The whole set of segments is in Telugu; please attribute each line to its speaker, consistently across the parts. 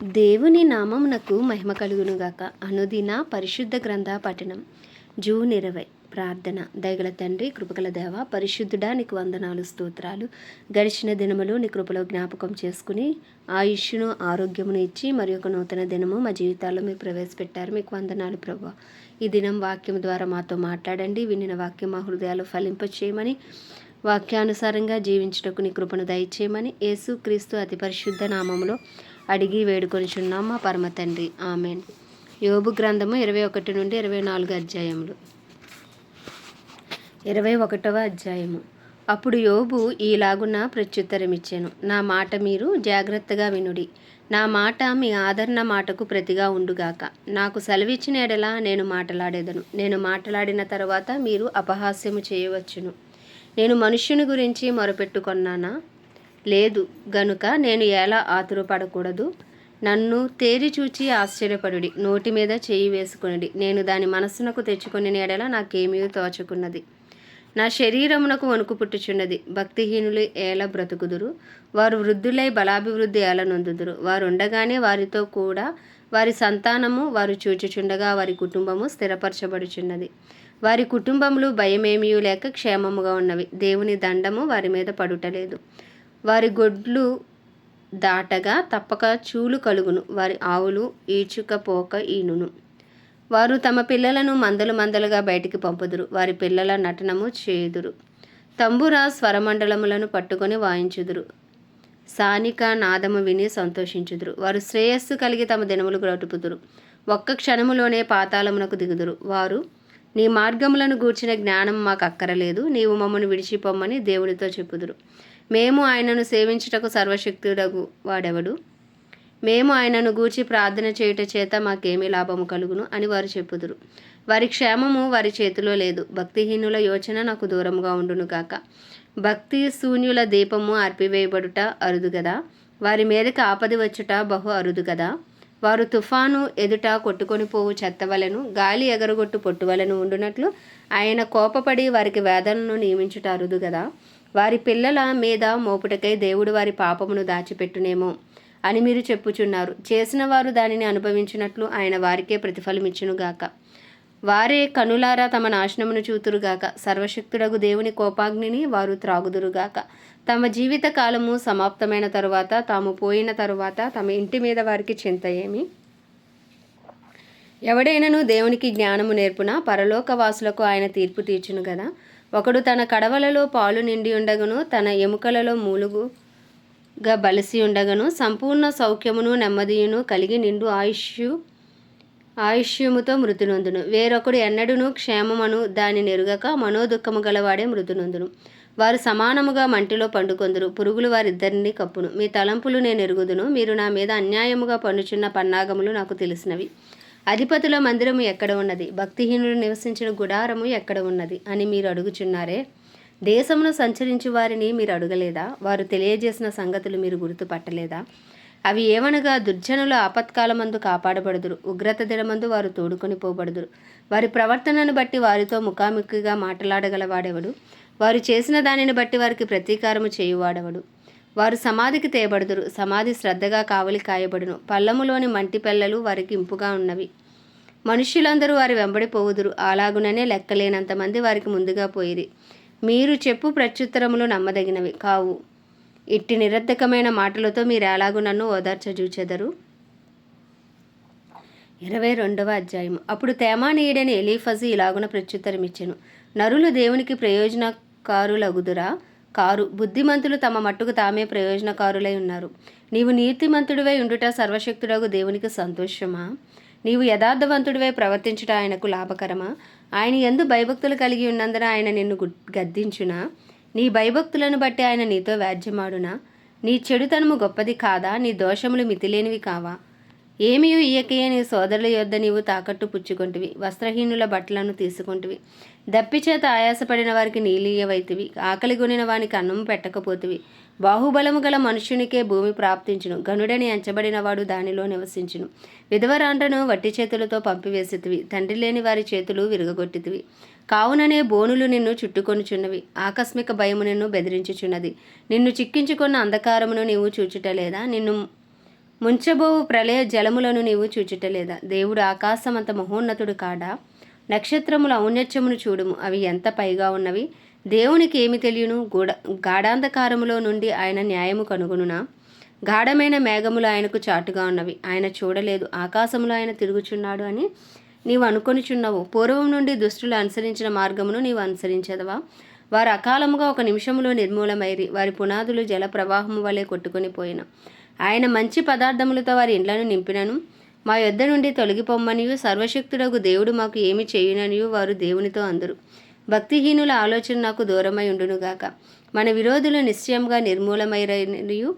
Speaker 1: దేవుని నామమునకు మహిమ కలుగునుగాక. అనుదిన పరిశుద్ధ గ్రంథ పఠనం. జూన్ 20. ప్రార్థన. దయగల తండ్రి, కృపగల దేవ, పరిశుద్ధుడా, నీకు వందనాలు, స్తోత్రాలు. గడిచిన దినములు నీ కృపలో జ్ఞాపకం చేసుకుని ఆయుష్ను, ఆరోగ్యమును ఇచ్చి మరి ఒక నూతన దినము మా జీవితాల్లో మీరు ప్రవేశపెట్టారు. మీకు వందనాలు ప్రభువా. ఈ దినం వాక్యం ద్వారా మాతో మాట్లాడండి. వినిన వాక్యం మా హృదయాలు ఫలింపచేయమని, వాక్యానుసారంగా జీవించుటకు నీ కృపను దయచేయమని యేసు క్రీస్తు అతి పరిశుద్ధ నామములో అడిగి వేడుకొనిచున్నాం మా పరమ తండ్రి. ఆమెన్. యోబు గ్రంథము 21 నుండి 24 అధ్యాయములు. 21వ అధ్యాయము. అప్పుడు యోబు ఈలాగున ప్రత్యుత్తరమిచ్చాను. నా మాట మీరు జాగ్రత్తగా వినుడి. నా మాట మీ ఆదరణ మాటకు ప్రతిగా ఉండుగాక. నాకు సెలవిచ్చిన ఎడల నేను మాట్లాడేదను. నేను మాట్లాడిన తర్వాత మీరు అపహాస్యము చేయవచ్చును. నేను మనుష్యుని గురించి మొరపెట్టుకొన్నానా? లేదు గనుక నేను ఎలా ఆతురపడకూడదు? నన్ను తేరి చూచి ఆశ్చర్యపడుడి, నోటి మీద చేయి వేసుకొనిడి. నేను దాని మనస్సునకు తెచ్చుకొని ఎడల నాకేమీ తోచుకున్నది. నా శరీరమునకు వణుకు పుట్టుచున్నది. భక్తిహీనులు ఏల బ్రతుకుదురు? వారు వృద్ధులై బలాభివృద్ధి ఏల నొందుదురు. వారు ఉండగానే వారితో కూడా వారి సంతానము, వారు చూచుచుండగా వారి కుటుంబము స్థిరపరచబడుచున్నది. వారి కుటుంబములు భయమేమీ లేక క్షేమముగా ఉన్నవి. దేవుని దండము వారి మీద పడుటలేదు. వారి గొడ్లు దాటగా తప్పక చూలు కలుగును. వారి ఆవులు ఈడ్చుకపోక ఈనును. వారు తమ పిల్లలను మందలు మందలుగా బయటికి పంపుదురు. వారి పిల్లల నటనము చేయుదురు. తంబుర స్వరమండలములను పట్టుకొని వాయించుదురు. సానిక నాదము విని సంతోషించుదురు. వారు శ్రేయస్సు కలిగి తమ దినములు గడుపుదురు. ఒక్క క్షణములోనే పాతాళమునకు దిగుదురు. వారు నీ మార్గములను గూర్చిన జ్ఞానం మాకు అక్కరలేదు, నీవు మమ్మను విడిచిపోమ్మని దేవునితో చెప్పుదురు. మేము ఆయనను సేవించుటకు సర్వశక్తుడగు వాడెవడు? మేము ఆయనను గూర్చి ప్రార్థన చేయుట చేత మాకేమీ లాభము కలుగును అని వారు చెప్పుదురు. వారి క్షేమము వారి చేతిలో లేదు. భక్తిహీనుల యోచన నాకు దూరముగా ఉండునుగాక. భక్తి శూన్యుల దీపము అర్పివేయబడుట అరుదు గదా. వారి మీదకి ఆపది వచ్చుట బహు అరుదు గదా. వారు తుఫాను ఎదుట కొట్టుకొని పోవు చెత్తవలను, గాలి ఎగరగొట్టు పొట్టువలను ఉండునట్లు ఆయన కోపపడి వారికి వేదనను నియమించుట అరుదు గదా. వారి పిల్లల మీద మోపుటకై దేవుడు వారి పాపమును దాచిపెట్టునేమో అని మీరు చెప్పుచున్నారు. చేసిన వారు దానిని అనుభవించినట్లు ఆయన వారికే ప్రతిఫలమిచ్చునుగాక. వారే కనులారా తమ నాశనమును చూతురుగాక. సర్వశక్తుడగు దేవుని కోపాగ్నిని వారు త్రాగుదురుగాక. తమ జీవిత కాలము సమాప్తమైన తరువాత, తాము పోయిన తరువాత తమ ఇంటి మీద వారికి చింత ఏమి? ఎవడైనను దేవునికి జ్ఞానము నేర్పున పరలోకవాసులకు ఆయన తీర్పు తీర్చును గదా. ఒకడు తన కడవలలో పాలు నిండి ఉండగను, తన ఎముకలలో మూలుగుగా బలిసి ఉండగను, సంపూర్ణ సౌఖ్యమును నెమ్మదియును కలిగి నిండు ఆయుష్యముతో మృతునొందును. వేరొకడు ఎన్నడూను క్షేమమును దాని నెరుగక మనోదుఖము గలవాడే మృతునొందును. వారు సమానముగా మంటిలో పండుకొందురు. పురుగులు వారిద్దరిని కప్పును. మీ తలంపులు నేను ఎరుగుదును. మీరు నా మీద అన్యాయముగా పన్నుచున్న పన్నాగములు నాకు తెలిసినవి. అధిపతుల మందిరము ఎక్కడ ఉన్నది? భక్తిహీనులు నివసించిన గుడారము ఎక్కడ ఉన్నది అని మీరు అడుగుచున్నారే. దేశమును సంచరించు వారిని మీరు అడగలేదా? వారు తెలియజేసిన సంగతులు మీరు గుర్తుపట్టలేదా? అవి ఏమనగా, దుర్జనుల ఆపత్కాలమందు కాపాడబడుదురు, ఉగ్రత దినమందు వారు తోడుకొని పోబడుదురు. వారి ప్రవర్తనను బట్టి వారితో ముఖాముఖిగా మాట్లాడగలవాడెవడు? వారు చేసిన దానిని బట్టి వారికి ప్రతీకారము చేయువాడెవడు? వారు సమాధికి తేబడుదురు. సమాధి శ్రద్ధగా కావలి కాయబడును. పల్లములోని మంటి పెళ్ళలు వారికి ఇంపుగా ఉన్నవి. మనుష్యులందరూ వారి వెంబడి పోవుదురు. అలాగుననే లెక్కలేనంతమంది వారికి ముందుగా పోయిరి. మీరు చెప్పు ప్రత్యుత్తరములు నమ్మదగినవి కావు. ఇట్టి నిరర్ధకమైన మాటలతో మీరు ఎలాగూ నన్ను ఓదార్చజూచెదరు? 22వ అధ్యాయము. అప్పుడు తేమానీయుడని ఎలీఫజు ఇలాగున ప్రత్యుత్తరమిచ్చెను. నరులు దేవునికి ప్రయోజనకారులగుదురా? కారు. బుద్ధిమంతులు తమ మట్టుకు తామే ప్రయోజనకారులై ఉన్నారు. నీవు నీతిమంతుడివై ఉండుట సర్వశక్తుడగు దేవునికి సంతోషమా? నీవు యథార్థవంతుడివై ప్రవర్తించుట ఆయనకు లాభకరమా? ఆయన యందు భయభక్తులు కలిగి ఉన్నందున ఆయన నిన్ను గద్దించునా? నీ భయభక్తులను బట్టి ఆయన నీతో వ్యాజ్యమాడునా? నీ చెడుతనము గొప్పది కాదా? నీ దోషములు మితిలేనివి కావా? ఏమీ ఇయ్యకయే నీ సోదరుల యొద్ద నీవు తాకట్టు పుచ్చుకొంటివి. వస్త్రహీనుల బట్టలను తీసుకొంటివి. దప్పిచేత ఆయాసపడిన వారికి నీళ్ళియ్యవైతివి. ఆకలిగొనిన వానికి అన్నము పెట్టకపోతివి. బాహుబలము గల మనుష్యునికే భూమి ప్రాప్తించును. గనుడని ఎంచబడిన వాడు దానిలో నివసించును. విధవరాండ్రను వట్టి చేతులతో పంపివేసితివి. తండ్రి లేని వారి చేతులు విరగగొట్టితివి. కావుననే బోనులు నిన్ను చుట్టుకొనుచున్నవి. ఆకస్మిక భయము నిన్ను బెదిరించుచున్నది. నిన్ను చిక్కించుకున్న అంధకారమును నీవు చూచుటలేదా? నిన్ను ముంచబోవు ప్రళయ జలములను నీవు చూచుటలేదా? దేవుడు ఆకాశమంత మహోన్నతుడు కాడా? నక్షత్రముల ఔన్నత్యమును చూడుము, అవి ఎంత పైగా ఉన్నవి. దేవునికి ఏమి తెలియను? గాఢాంధకారములో నుండి ఆయన న్యాయము కనుగొనునా? గాఢమైన మేఘములు ఆయనకు చాటుగా ఉన్నవి, ఆయన చూడలేదు. ఆకాశములో ఆయన తిరుగుచున్నాడు అని నీవు అనుకొనిచున్నావు. పూర్వం నుండి దుష్టులు అనుసరించిన మార్గమును నీవు అనుసరించదవా? వారు అకాలముగా ఒక నిమిషములో నిర్మూలమైరి, వారి పునాదులు జల ప్రవాహము వలె కొట్టుకొని పోయిన. ఆయన మంచి పదార్థములతో వారి ఇండ్లను నింపినను. మా యొద్ద నుండి తొలగిపోమ్మనియు సర్వశక్తుడగు దేవుడు మాకు ఏమి చేయుననియు వారు దేవునితో అందరు. భక్తిహీనుల ఆలోచన నాకు దూరమై ఉండునుగాక. మన విరోధులు నిశ్చయంగా నిర్మూలమైరనియు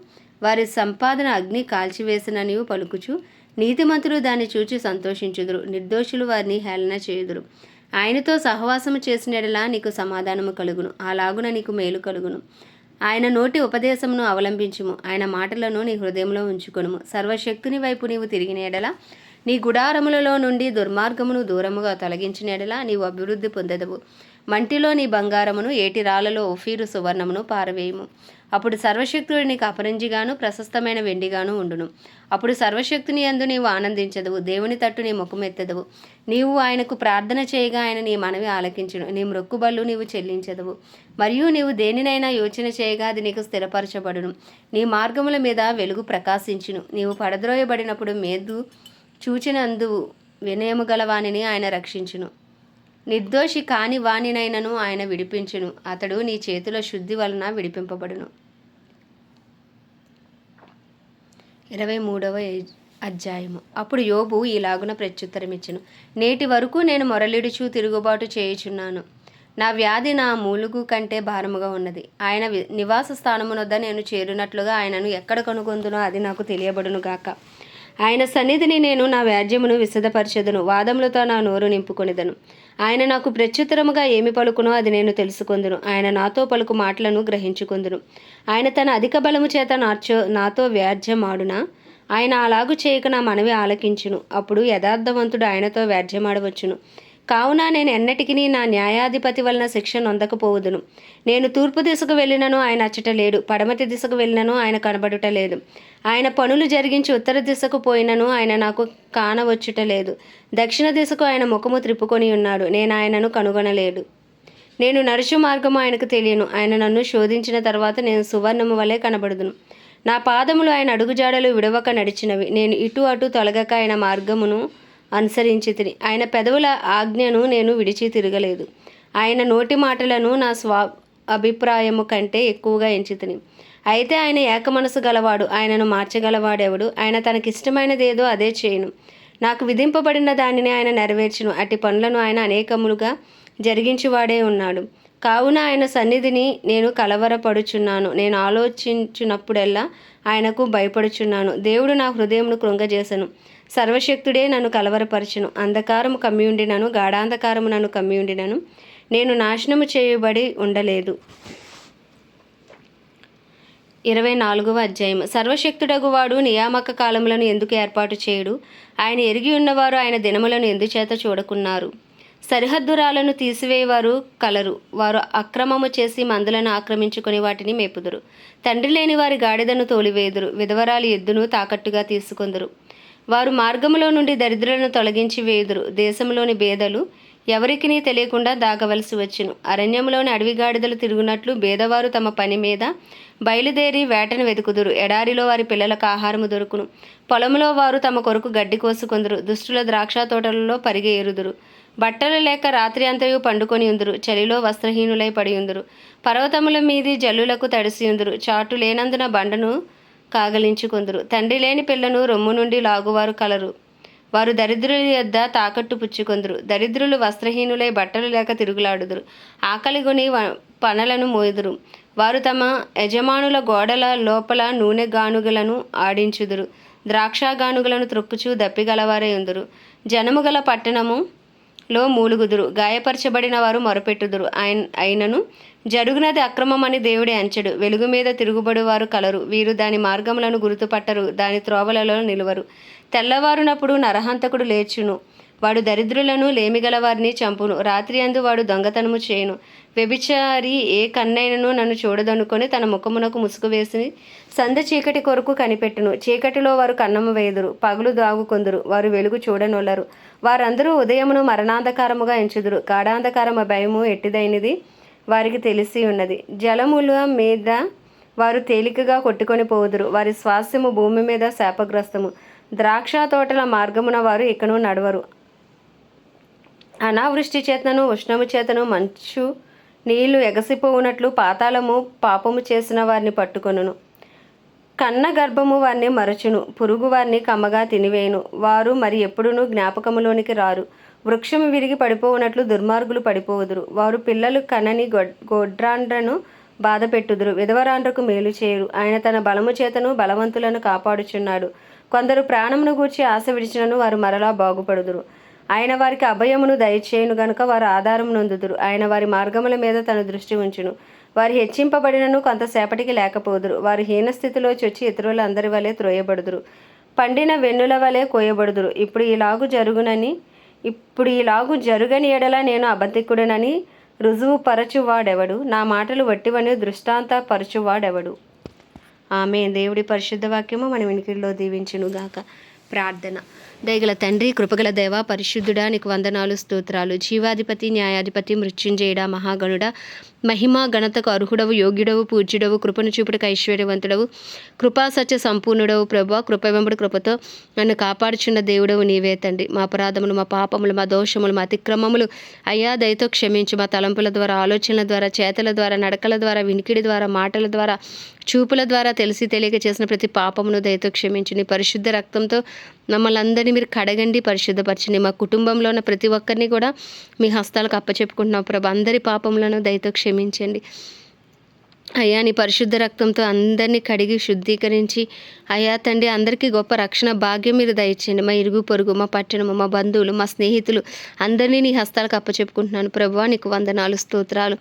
Speaker 1: వారి సంపాదన అగ్ని కాల్చివేసిననియు పలుకుచు నీతిమంతులు దాన్ని చూచి సంతోషించుదురు, నిర్దోషులు వారిని హేళన చేయుదురు. ఆయనతో సహవాసము చేసినడలా నీకు సమాధానము కలుగును, అలాగున నీకు మేలు కలుగును. ఆయన నోటి ఉపదేశమును అవలంబించుము, ఆయన మాటలను నీ హృదయంలో ఉంచుకొనుము. సర్వశక్తుని వైపు నీవు తిరిగిన ఎడల, నీ గుడారములలో నుండి దుర్మార్గమును దూరముగా తొలగించిన ఎడల నీవు అభివృద్ధి పొందెదవు. మంటిలో నీ బంగారమును, ఏటి రాళ్లలో ఒఫీరు సువర్ణమును పారవేయుము. అప్పుడు సర్వశక్తుడు నీకు అపరంజిగాను ప్రశస్తమైన వెండిగాను ఉండును. అప్పుడు సర్వశక్తుని యందు నీవు ఆనందించదవు, దేవుని తట్టు నీ ముఖమెత్తెదవు. నీవు ఆయనకు ప్రార్థన చేయగా ఆయన నీ మనవి ఆలకించును, నీ మ్రొక్కుబళ్ళు నీవు చెల్లించదవు. మరియు నీవు దేనినైనా యోచన చేయగా అది నీకు స్థిరపరచబడును. నీ మార్గముల మీద వెలుగు ప్రకాశించును. నీవు పడద్రోయబడినప్పుడు మేదు చూచినందు వినయము గల వానిని ఆయన రక్షించును. నిర్దోషి కాని వానినైనను ఆయన విడిపించును. అతడు నీ చేతుల శుద్ధి వలన విడిపింపబడును. 23వ అధ్యాయము. అప్పుడు యోబు ఈలాగున ప్రత్యుత్తరమిచ్చెను. నేటి వరకు నేను మొరలిడుచు తిరుగుబాటు చేయుచున్నాను. నా వ్యాధి నా మూలుగు కంటే భారముగా ఉన్నది. ఆయన నివాస స్థానమునొద్ద నేను చేరునట్లుగా ఆయనను ఎక్కడ కనుగొందునో అది నాకు తెలియబడును గాక. ఆయన సన్నిధిని నేను నా వ్యాజ్యమును విశదపరచెదను, వాదములతో నా నోరు నింపుకొనిదను. ఆయన నాకు ప్రత్యుత్తరముగా ఏమి పలుకునో అది నేను తెలుసుకొందును. ఆయన నాతో పలుకు మాటలను గ్రహించుకొందును. ఆయన తన అధిక బలము చేత నాతో వ్యాజ్యమాడునా? ఆయన అలాగు చేయక నా మనవి ఆలకించును. అప్పుడు యథార్థవంతుడు ఆయనతో వ్యాజ్యమాడవచ్చును. కావున నేను ఎన్నటికి నా న్యాయాధిపతి వలన శిక్ష నొందకపోవదును. నేను తూర్పు దిశకు వెళ్ళినను ఆయన అచ్చట లేడు, పడమటి దిశకు వెళ్ళినను ఆయన కనబడుట లేదు. ఆయన పనులు జరిగించి ఉత్తర దిశకు పోయినను ఆయన నాకు కానవచ్చుట లేదు. దక్షిణ దిశకు ఆయన ముఖము త్రిప్పుకొని ఉన్నాడు, నేను ఆయనను కనుగొనలేడు. నేను నడుచు మార్గము ఆయనకు తెలియను. ఆయన నన్ను శోధించిన తర్వాత నేను సువర్ణము వలె కనబడుదును. నా పాదములు ఆయన అడుగుజాడలు విడవక నడిచినవి. నేను ఇటు అటు తొలగక ఆయన మార్గమును అనుసరించి తిని, ఆయన పెదవుల ఆజ్ఞను నేను విడిచి తిరగలేదు. ఆయన నోటి మాటలను నా అభిప్రాయము కంటే ఎక్కువగా ఎంచితిని. అయితే ఆయన ఏక మనసు గలవాడు, ఆయనను మార్చగలవాడెవడు? ఆయన తనకిష్టమైనదేదో అదే చేయును. నాకు విధింపబడిన దానిని ఆయన నెరవేర్చును. అట్టి పనులను ఆయన అనేకములుగా జరిగించువాడే ఉన్నాడు. కావున ఆయన సన్నిధిని నేను కలవరపడుచున్నాను. నేను ఆలోచించినప్పుడెల్లా ఆయనకు భయపడుచున్నాను. దేవుడు నా హృదయమును కృంగజేసెను. సర్వశక్తుడే నన్ను కలవరపరచును. అంధకారము కమ్మియుండినను, గాఢాంధకారము నన్ను కమ్మియుండినను నేను నాశనము చేయబడి ఉండలేదు. 24వ అధ్యాయము. సర్వశక్తుడగువాడు నియామక కాలములను ఎందుకు ఏర్పాటు చేయుడు? ఆయన ఎరిగి ఉన్నవారు ఆయన దినములను ఎందుచేత చూడకున్నారు? సరిహద్దురాలను తీసివేయవారు కలరు. వారు అక్రమము చేసి మందులను ఆక్రమించుకొని వాటిని మేపుదురు. తండ్రి లేని వారి గాడిదను తోలివేయుదురు, విధవరాలి ఎద్దును తాకట్టుగా తీసుకొందురు. వారు మార్గములో నుండి దరిద్రులను తొలగించి వేయుదురు. దేశంలోని బేదలు ఎవరికినీ తెలియకుండా దాగవలసి వచ్చును. అరణ్యంలోని అడవి గాడిదలు తిరుగునట్లు బేదవారు తమ పని మీద బయలుదేరి వేటను వెతుకుదురు. ఎడారిలో వారి పిల్లలకు ఆహారము దొరుకును. పొలంలో వారు తమ కొరకు గడ్డి కోసుకొందురు. దుష్టుల ద్రాక్ష తోటలలో పరిగె ఏరుదురు. బట్టలు లేక రాత్రి అంతయు పండుకొని ఉందురు. చలిలో వస్త్రహీనులై పడి ఉందురు. పర్వతముల మీది జల్లులకు తడిసి ఉందురు. చాటు లేనందున బండను కాగలించుకొందురు. తండ్రి లేని పిల్లను రొమ్ము నుండి లాగువారు కలరు. వారు దరిద్రుల యొద్ద తాకట్టు పుచ్చుకొందురు. దరిద్రులు వస్త్రహీనులై బట్టలు లేక తిరుగులాడుదురు. ఆకలిగొని పనలను మోయుదురు. వారు తమ యజమానుల గోడల లోపల నూనె గానుగలను ఆడించుదురు. ద్రాక్ష గానుగలను త్రొక్కుచూ దప్పిగలవారై ఉందురు. జనము గల పట్టణములో మూలుగుదురు. గాయపరచబడిన వారు మొరపెట్టుదురు. అయినను జరుగునది అక్రమమని దేవుడే అంచడు. వెలుగు మీద తిరుగుబడి వారు కలరు. వీరు దాని మార్గములను గుర్తుపట్టరు, దాని త్రోవలలో నిలువరు. తెల్లవారునప్పుడు నరహంతకుడు లేచును. వాడు దరిద్రులను లేమిగల వారిని చంపును. రాత్రి అందు వాడు దొంగతనము చేయును. వ్యభిచారి ఏ కన్నైనను నన్ను చూడదనుకొని తన ముఖమునకు ముసుగు వేసి సంధ్య చీకటి కొరకు కనిపెట్టును. చీకటిలో వారు కన్నము వేయుదురు, పగులు దాగుకొందురు, వారు వెలుగు చూడనొల్లరు. వారందరూ ఉదయమును మరణాంధకారముగా ఎంచుదురు. గాఢాంధకారము భయము ఎట్టిదైనది వారికి తెలిసి ఉన్నది. జలముల మీద వారు తేలికగా కొట్టుకొని పోవుదురు. వారి స్వాస్థ్యము భూమి మీద శాపగ్రస్తము. ద్రాక్ష తోటల మార్గమున వారు ఇకను నడవరు. అనావృష్టి చేతను ఉష్ణము చేతను మంచు నీళ్లు ఎగసిపోవునట్లు పాతాళము పాపము చేసిన వారిని పట్టుకొనును. కన్న గర్భము వారిని మరచును, పురుగు వారిని కమ్మగా తినివేయును. వారు మరి ఎప్పుడునూ జ్ఞాపకములోనికి రారు. వృక్షము విరిగి పడిపోవునట్లు దుర్మార్గులు పడిపోవుదురు. వారు పిల్లలు కనని గొడ్రాండ్రను బాధ పెట్టుదురు, విధవరాండ్రకు మేలు చేయరు. ఆయన తన బలము చేతను బలవంతులను కాపాడుచున్నాడు. కొందరు ప్రాణమును గూర్చి ఆశ విడిచినను వారు మరలా బాగుపడుదురు. ఆయన వారికి అభయమును దయచేయును గనుక వారు ఆధారము నొందుదురు. ఆయన వారి మార్గముల మీద తన దృష్టి ఉంచును. వారు హెచ్చింపబడినను కొంతసేపటికి లేకపోదురు. వారు హీనస్థితిలో చొచ్చి ఇతరుల అందరి వలె త్రోయబడుదురు, పండిన వెన్నుల వలె కోయబడుదురు. ఇప్పుడు ఇలాగు జరుగని ఎడల నేను అబద్ధికుడనని రుజువు పరచువాడెవడు? నా మాటలు వట్టివని దృష్టాంత పరచువాడెవడు? ఆమె దేవుడి పరిశుద్ధ వాక్యము మన వినికిడిలో దీవించునుగాక. ప్రార్థన. దయగల తండ్రి, కృపగల దేవ, పరిశుద్ధుడా, నీకు వందనాలు, స్తోత్రాలు. జీవాధిపతి, న్యాయాధిపతి, మృత్యుంజయుడా, మహాగణుడా, మహిమా ఘనతకు అర్హుడవు, యోగ్యుడవు, పూజ్యుడవు, కృపను చూపుటకు ఐశ్వర్యవంతుడవు, కృపా సత్య సంపూర్ణుడవు. ప్రభా, కృప వెంబడి కృపతో నన్ను కాపాడుచున్న దేవుడవు నీవే తండ్రి. మా అపరాధములు, మా పాపములు, మా దోషములు, మా అతిక్రమములు అయ్యా దయతో క్షమించు. మా తలంపుల ద్వారా, ఆలోచనల ద్వారా, చేతల ద్వారా, నడకల ద్వారా, వినికిడి ద్వారా, మాటల ద్వారా, చూపుల ద్వారా తెలిసి తెలియక చేసిన ప్రతి పాపమును దయతో క్షమించు. నీ పరిశుద్ధ రక్తంతో మమ్మల్ని అందరినీ మీరు కడగండి, పరిశుద్ధపరచండి. మా కుటుంబంలో ఉన్న ప్రతి ఒక్కరిని కూడా మీ హస్తాలకు అప్పచెప్పుకుంటున్నాం ప్రభా. అందరి పాపములను దయతో క్షమించండి అయ్యా. నీ పరిశుద్ధ రక్తంతో అందరినీ కడిగి శుద్ధీకరించి అయ్యా తండ్రి, అందరికీ గొప్ప రక్షణ భాగ్యం మీరు దయచేయండి. మా ఇరుగు పొరుగు, మా పట్టణము, మా బంధువులు, మా స్నేహితులు అందరినీ నీ హస్తాలకు అప్పచెప్పుకుంటున్నాను ప్రభువా. నీకు వందనాలు, స్తోత్రాలు.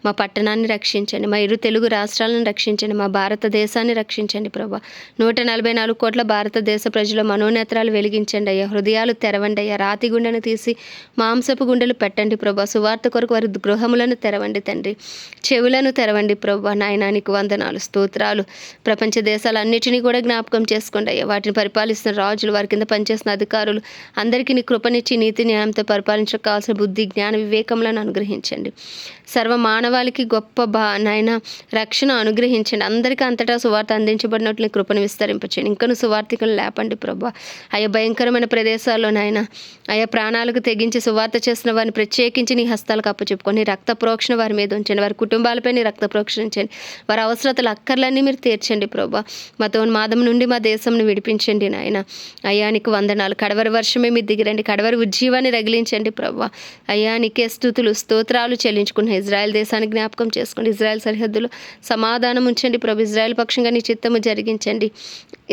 Speaker 1: మా పట్టణాన్ని రక్షించండి, మా ఇరు తెలుగు రాష్ట్రాలను రక్షించండి, మా భారతదేశాన్ని రక్షించండి ప్రభా. 144 కోట్ల భారతదేశ ప్రజల మనోనేత్రాలు వెలిగించండి అయ్యా. హృదయాలు తెరవండి అయ్యా. రాతి గుండెను తీసి మాంసపు గుండెలు పెట్టండి ప్రభా. సువార్త కొరకు వారి గృహములను తెరవండి తండ్రి. చెవులను తెరవండి ప్రభా. నాయన నీకు వందనాలు, స్తోత్రాలు. ప్రపంచ దేశాలన్నిటినీ కూడా జ్ఞాపకం చేసుకోండి అయ్యా. వాటిని పరిపాలిస్తున్న రాజులు, వారి కింద పనిచేస్తున్న అధికారులు అందరికీ నీ కృపనిచ్చి నీతి న్యాయంతో పరిపాలించక కావాల్సిన బుద్ధి, జ్ఞాన, వివేకములను అనుగ్రహించండి. సర్వ మానవాళికి గొప్ప నాయన రక్షణ అనుగ్రహించండి. అందరికీ అంతటా సువార్త అందించబడినట్లు నీ కృపను విస్తరింపచేయండి. ఇంకను సువార్థికులను లేపండి ప్రభా. అయ్యా భయంకరమైన ప్రదేశాల్లో నాయన అయ్యా ప్రాణాలకు తెగించి సువార్త చేసిన వారిని ప్రత్యేకించి నీ హస్తాలకు అప్పచెప్పుకొని రక్త ప్రోక్షణ వారి మీద ఉంచండి. వారి కుటుంబాలపై నీ రక్త ప్రోక్షణ ఉంచండి. వారి అవసరతలు అక్కర్లన్నీ మీరు తీర్చండి ప్రభా. మతో మాదం నుండి మా దేశంను విడిపించండి నాయన. అయ్యా నీకు వందనాలు. కడవరి వర్షమే మీరు దిగిరండి, కడవరి ఉజ్జీవాన్ని రగిలించండి ప్రభా. అయ్యా నీకే స్తుతులు, స్తోత్రాలు చెల్లించుకున్న ఇజ్రాయెల్ దేశాన్ని జ్ఞాపకం చేసుకోండి. ఇజ్రాయెల్ సరిహద్దులో సమాధానం ఉంచండి ప్రభు. ఇజ్రాయెల్ పక్షంగా నీ చిత్తము జరిగించండి.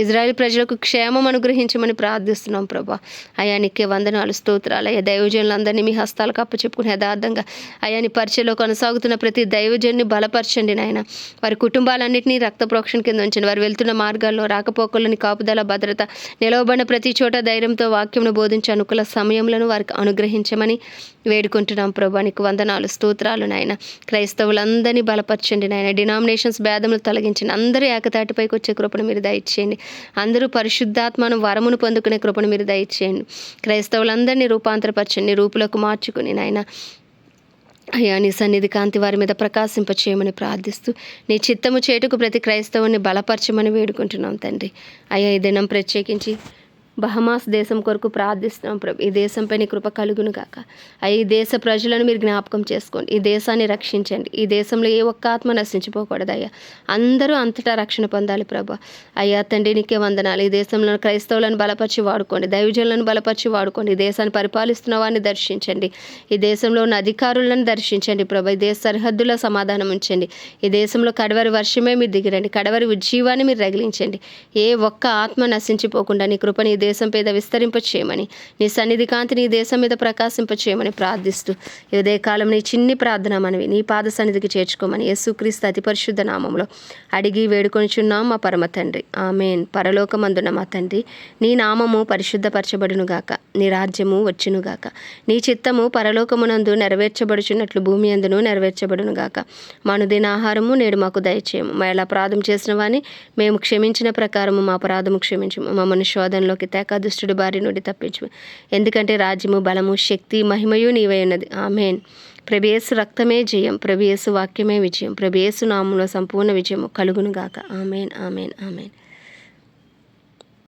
Speaker 1: ఇజ్రాయెల్ ప్రజలకు క్షేమం అనుగ్రహించమని ప్రార్థిస్తున్నాం ప్రభా. అయ్యా నీకే వందనాలు, స్తోత్రాలు. అయ్యా దైవజనులందరినీ మీ హస్తాలకు అప్పచెప్పుకుని యథార్థంగా అయ్యా నీ పరిచయలో కొనసాగుతున్న ప్రతి దైవజన్ని బలపరచండి నాయన. వారి కుటుంబాలన్నింటినీ రక్త ప్రోక్షణ కింద ఉంచండి. వారు వెళ్తున్న మార్గాల్లో, రాకపోకల్లోని కాపుదల, భద్రత, నిలవబడిన ప్రతి చోట ధైర్యంతో వాక్యంను బోధించే అనుకూల సమయంలో వారికి అనుగ్రహించమని వేడుకుంటున్నాం ప్రభా. నీకు వందనాలు, స్తోత్రాలు నాయన. క్రైస్తవులందరినీ బలపరచండి నాయన. డినామినేషన్స్ భేదములు తొలగించండి. అందరూ ఏకతాటిపైకి వచ్చే కృపను మీరు దయచేయండి. అందరూ పరిశుద్ధాత్మను వరమును పొందుకునే కృపను మీరు దయచేయండి. క్రైస్తవులందరినీ రూపాంతరపరచండి, రూపులకు మార్చుకుని నాయన అయ్యా నీ సన్నిధి కాంతి వారి మీద ప్రకాశింపచేయమని ప్రార్థిస్తూ నీ చిత్తము చేటుకు ప్రతి క్రైస్తవుని బలపరచమని వేడుకుంటున్నాం తండ్రి. అయ్యా ఈ దినం ప్రత్యేకించి బహమాస్ దేశం కొరకు ప్రార్థిస్తున్నాం ప్రభు. ఈ దేశంపై నీ కృప కలుగును గాక. ఈ దేశ ప్రజలను మీరు జ్ఞాపకం చేసుకోండి. ఈ దేశాన్ని రక్షించండి. ఈ దేశంలో ఏ ఒక్క ఆత్మ నశించిపోకూడదు అయ్యా. అందరూ అంతటా రక్షణ పొందాలి ప్రభు. అయ్యా తండ్రి నీకే వందనాలు. ఈ దేశంలో క్రైస్తవులను బలపరిచి వాడుకోండి, దైవజనులను బలపరిచి వాడుకోండి. ఈ దేశాన్ని పరిపాలిస్తున్న వారిని దర్శించండి. ఈ దేశంలో ఉన్న అధికారులను దర్శించండి ప్రభు. ఈ దేశ సరిహద్దులో సమాధానం ఉంచండి. ఈ దేశంలో కడవరి వర్షమే మీరు దిగిరండి, కడవరి ఉజ్జీవాన్ని మీరు రగిలించండి. ఏ ఒక్క ఆత్మ నశించిపోకుండా నీ కృపని దేశం మీద విస్తరింపచేయమని, నీ సన్నిధి కాంతి నీ దేశం మీద ప్రకాశింపచేయమని ప్రార్థిస్తూ ఈ ఉదయకాలం నీ చిన్ని ప్రార్థన మనవి నీ పాద సన్నిధికి చేర్చుకోమని యేసుక్రీస్తు అతి పరిశుద్ధ నామంలో అడిగి వేడుకొనిచున్నాం మా పరమ తండ్రి, ఆమేన్. పరలోకమందున మా తండ్రి, నీ నామము పరిశుద్ధపరచబడునుగాక, నీ రాజ్యము వచ్చునుగాక, నీ చిత్తము పరలోకమునందు నెరవేర్చబడుచున్నట్లు భూమి అందును నెరవేర్చబడునుగాక. మా అనుదిన ఆహారము నేడు మాకు దయచేయము. మా ఎలా అపరాధం చేసిన వాని మేము క్షమించిన ప్రకారము మా అపరాధము క్షమించము. మమ్మల్ని శోధనలోకి తేక దుష్టుడి బారి నుండి తప్పించము. ఎందుకంటే రాజ్యము, బలము, శక్తి, మహిమయు నీవై ఉన్నది, ఆమేన్. ప్రభు యేసు రక్తమే జయం, ప్రభు యేసు వాక్యమే విజయం, ప్రభు యేసు నామములో సంపూర్ణ విజయము కలుగునుగాక, ఆమేన్, ఆమేన్, ఆమేన్.